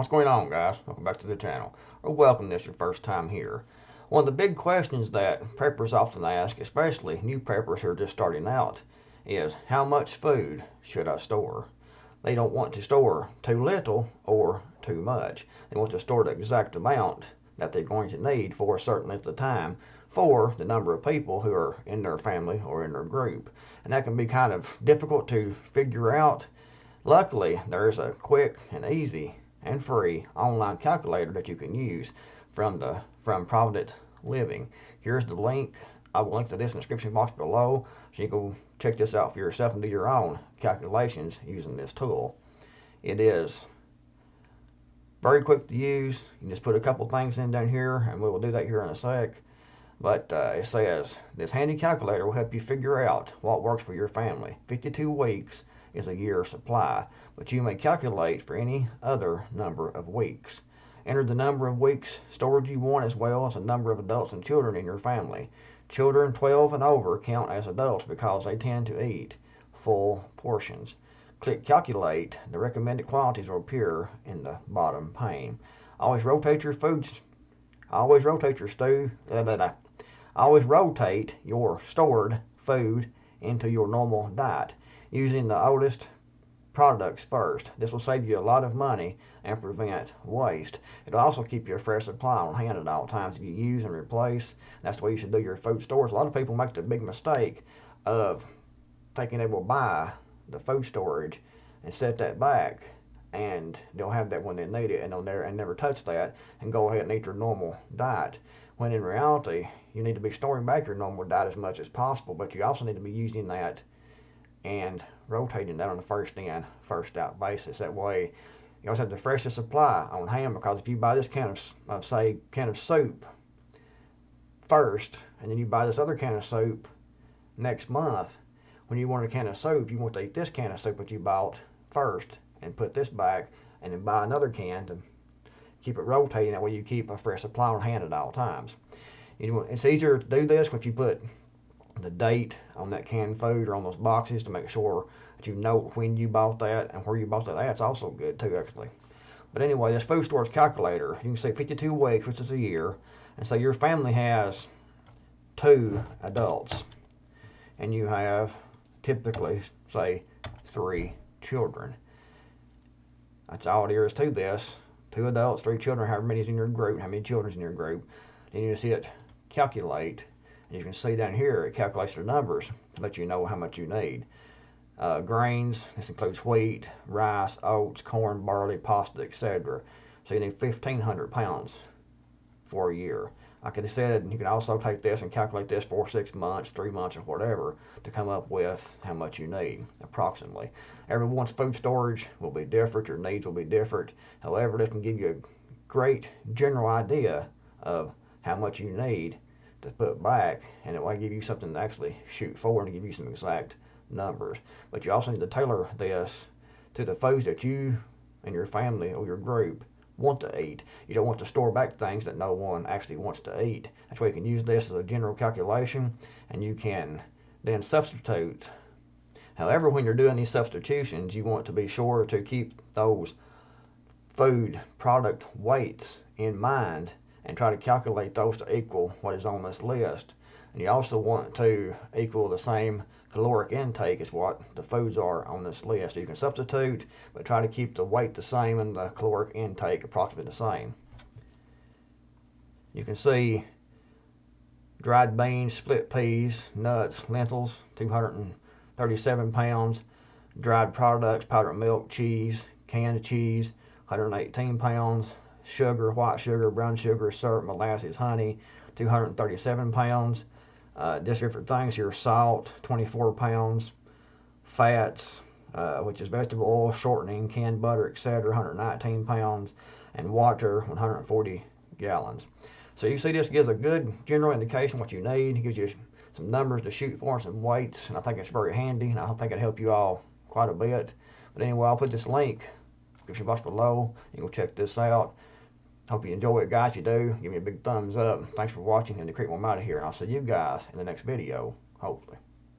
What's going on, guys? Welcome back to the channel, or welcome if it's your first time here. One of the big questions that preppers often ask, especially new preppers who are just starting out, is how much food should I store? They don't want to store too little or too much. They want to store the exact amount that they're going to need for a certain length of time for the number of people who are in their family or in their group. And that can be kind of difficult to figure out. Luckily, there's a quick and easy and free online calculator that you can use from Provident Living. Here's the link. I will link to this in the description box below so you can check this out for yourself and do your own calculations using this tool. It is very quick to use. You can just put a couple things in down here, and we will do that here in a sec. But it says this handy calculator will help you figure out what works for your family. 52 weeks is a year's supply, but you may calculate for any other number of weeks. Enter the number of weeks storage you want, as well as the number of adults and children in your family. Children 12 and over count as adults because they tend to eat full portions. Click calculate. The recommended quantities will appear in the bottom pane. Always rotate your foods. Always rotate your Always rotate your stored food into your normal diet, using the oldest products first. This will save you a lot of money and prevent waste. It'll also keep you a fresh supply on hand at all times that you use and replace. That's the way you should do your food stores. A lot of people make the big mistake of thinking they will buy the food storage and set that back, and they'll have that when they need it, and they'll never touch that and go ahead and eat their normal diet. When in reality, you need to be storing back your normal diet as much as possible, but you also need to be using that and rotating that on a first in, first out basis. That way, you always have the freshest supply on hand, because if you buy this can of soup first, and then you buy this other can of soup next month, when you want a can of soup, you want to eat this can of soup that you bought first and put this back, and then buy another can to keep it rotating. That way you keep a fresh supply on hand at all times. It's easier to do this if you put the date on that canned food or on those boxes to make sure that you know when you bought that and where you bought that. That's also good too, actually. But anyway, this food storage calculator, you can say 52 weeks, which is a year, and say your family has 2 adults, and you have typically, say, 3 children. That's all there is to this. 2 adults, 3 children, however many is in your group, how many children's in your group. Then you just hit calculate, and you can see down here it calculates the numbers to let you know how much you need. Grains, this includes wheat, rice, oats, corn, barley, pasta, etc. So you need 1,500 pounds for a year. Like I said, you can also take this and calculate this for 6 months, 3 months, or whatever to come up with how much you need, approximately. Everyone's food storage will be different, your needs will be different. However, this can give you a great general idea of how much you need to put back, and it will give you something to actually shoot for and to give you some exact numbers. But you also need to tailor this to the foods that you and your family or your group want to eat. You don't want to store back things that no one actually wants to eat. That's why you can use this as a general calculation, and you can then substitute. However, when you're doing these substitutions, you want to be sure to keep those food product weights in mind and try to calculate those to equal what is on this list. And you also want to equal the same caloric intake as what the foods are on this list. So you can substitute, but try to keep the weight the same and the caloric intake approximately the same. You can see dried beans, split peas, nuts, lentils, 237 pounds. Dried products, powdered milk, cheese, canned cheese, 118 pounds. Sugar, white sugar, brown sugar, syrup, molasses, honey, 237 pounds. Just different things here: salt, 24 pounds. Fats, which is vegetable oil, shortening, canned butter, etc., 119 pounds. And water, 140 gallons. So you see, this gives a good general indication what you need. It gives you some numbers to shoot for and some weights, and I think it's very handy, and I think it'll help you all quite a bit. But anyway, I'll put this link in the description box below. You can check this out. Hope you enjoy it, guys. If you do, give me a big thumbs up. Thanks for watching, and the Creekmore out of here, and I'll see you guys in the next video, hopefully.